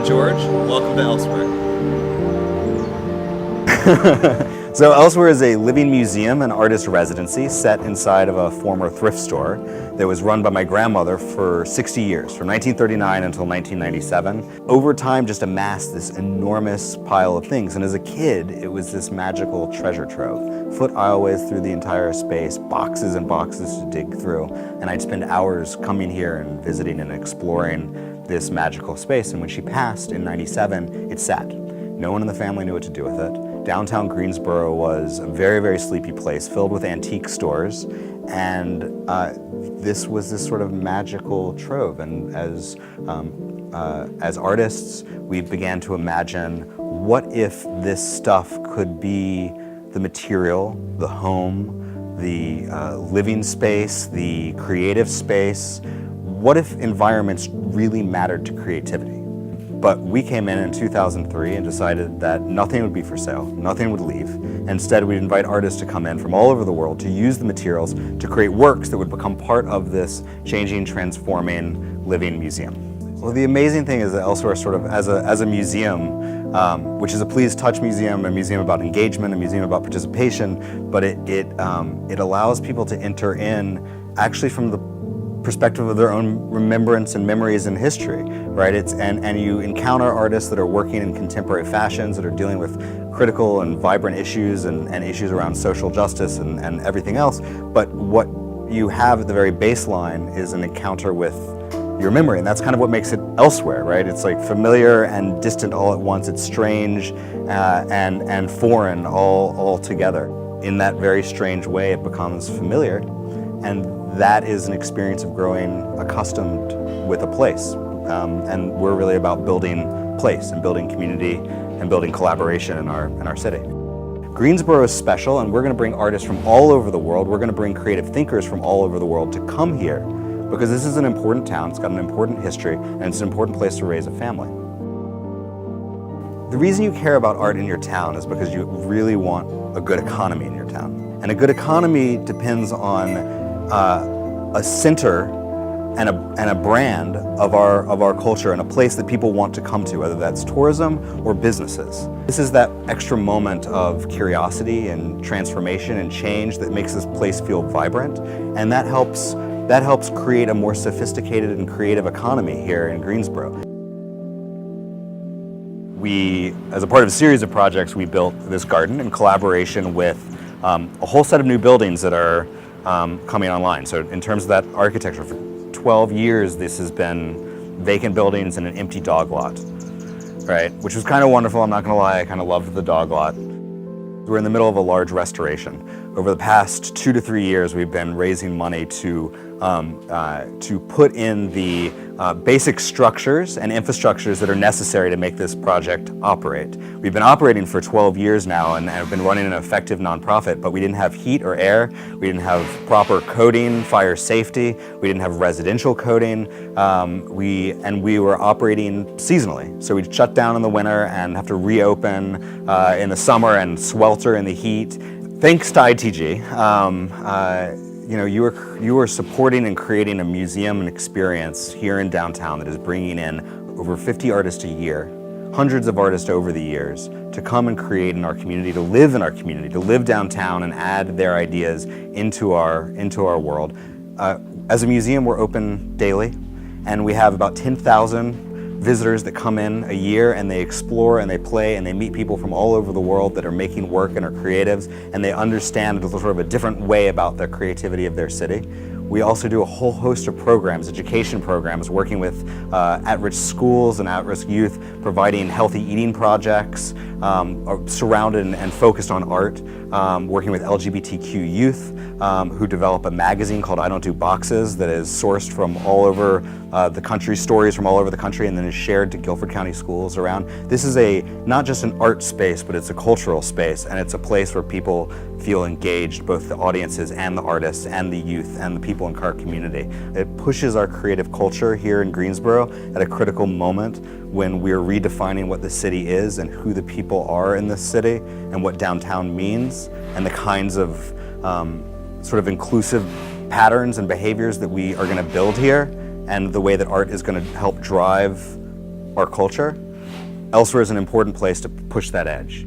George, welcome to Elsewhere. So Elsewhere is a living museum and artist residency set inside of a former thrift store that was run by my grandmother for 60 years, from 1939 until 1997. Over time, just amassed this enormous pile of things. And as a kid, it was this magical treasure trove. Foot aisleways through the entire space, boxes and boxes to dig through. And I'd spend hours coming here and visiting and exploring this magical space. And when she passed in 97, it sat. No one in the family knew what to do with it. Downtown Greensboro was a very, very sleepy place filled with antique stores, and this was this sort of magical trove. And as artists, we began to imagine, what if this stuff could be the material, the home, the living space, the creative space? What if environments really mattered to creativity? But we came in 2003 and decided that nothing would be for sale, nothing would leave. Instead, we'd invite artists to come in from all over the world to use the materials to create works that would become part of this changing, transforming, living museum. Well, the amazing thing is that Elsewhere, sort of as a museum, which is a Please Touch museum, a museum about engagement, a museum about participation, but it allows people to enter in actually from the perspective of their own remembrance and memories and history, right? And you encounter artists that are working in contemporary fashions, that are dealing with critical and vibrant issues and issues around social justice and everything else. But what you have at the very baseline is an encounter with your memory, and that's kind of what makes it Elsewhere, right? It's like familiar and distant all at once. It's strange and foreign all together. In that very strange way, it becomes familiar, and that is an experience of growing accustomed with a place. And we're really about building place and building community and building collaboration in our city. Greensboro is special, and we're going to bring artists from all over the world. We're going to bring creative thinkers from all over the world to come here, because this is an important town. It's got an important history, and it's an important place to raise a family. The reason you care about art in your town is because you really want a good economy in your town. And a good economy depends on a center and a brand of our culture, and a place that people want to come to, whether that's tourism or businesses. This is that extra moment of curiosity and transformation and change that makes this place feel vibrant, and that helps create a more sophisticated and creative economy here in Greensboro. We, as a part of a series of projects, we built this garden in collaboration with a whole set of new buildings that are coming online. So in terms of that architecture, for 12 years this has been vacant buildings and an empty dog lot, right? Which was kind of wonderful, I'm not gonna lie, I kind of loved the dog lot. We're in the middle of a large restoration. Over the past 2 to 3 years, we've been raising money to put in the basic structures and infrastructures that are necessary to make this project operate. We've been operating for 12 years now and have been running an effective nonprofit, but we didn't have heat or air, we didn't have proper coding, fire safety, we didn't have residential coding, we were operating seasonally. So we'd shut down in the winter and have to reopen in the summer and swelter in the heat. Thanks to ITG, you are supporting and creating a museum and experience here in downtown that is bringing in over 50 artists a year, hundreds of artists over the years, to come and create in our community, to live in our community, to live downtown and add their ideas into our world. As a museum, we're open daily, and we have about 10,000 visitors that come in a year, and they explore and they play and they meet people from all over the world that are making work and are creatives, and they understand sort of a different way about the creativity of their city. We also do a whole host of programs, education programs, working with at-risk schools and at-risk youth, providing healthy eating projects, surrounded and focused on art, working with LGBTQ youth, who develop a magazine called I Don't Do Boxes that is sourced from all over the country, stories from all over the country, and then is shared to Guilford County schools around. This is not just an art space, but it's a cultural space, and it's a place where people feel engaged, both the audiences and the artists and the youth and the people in our community. It pushes our creative culture here in Greensboro at a critical moment when we're redefining what the city is and who the people are in this city and what downtown means, and the kinds of sort of inclusive patterns and behaviors that we are going to build here, and the way that art is going to help drive our culture. Elsewhere is an important place to push that edge.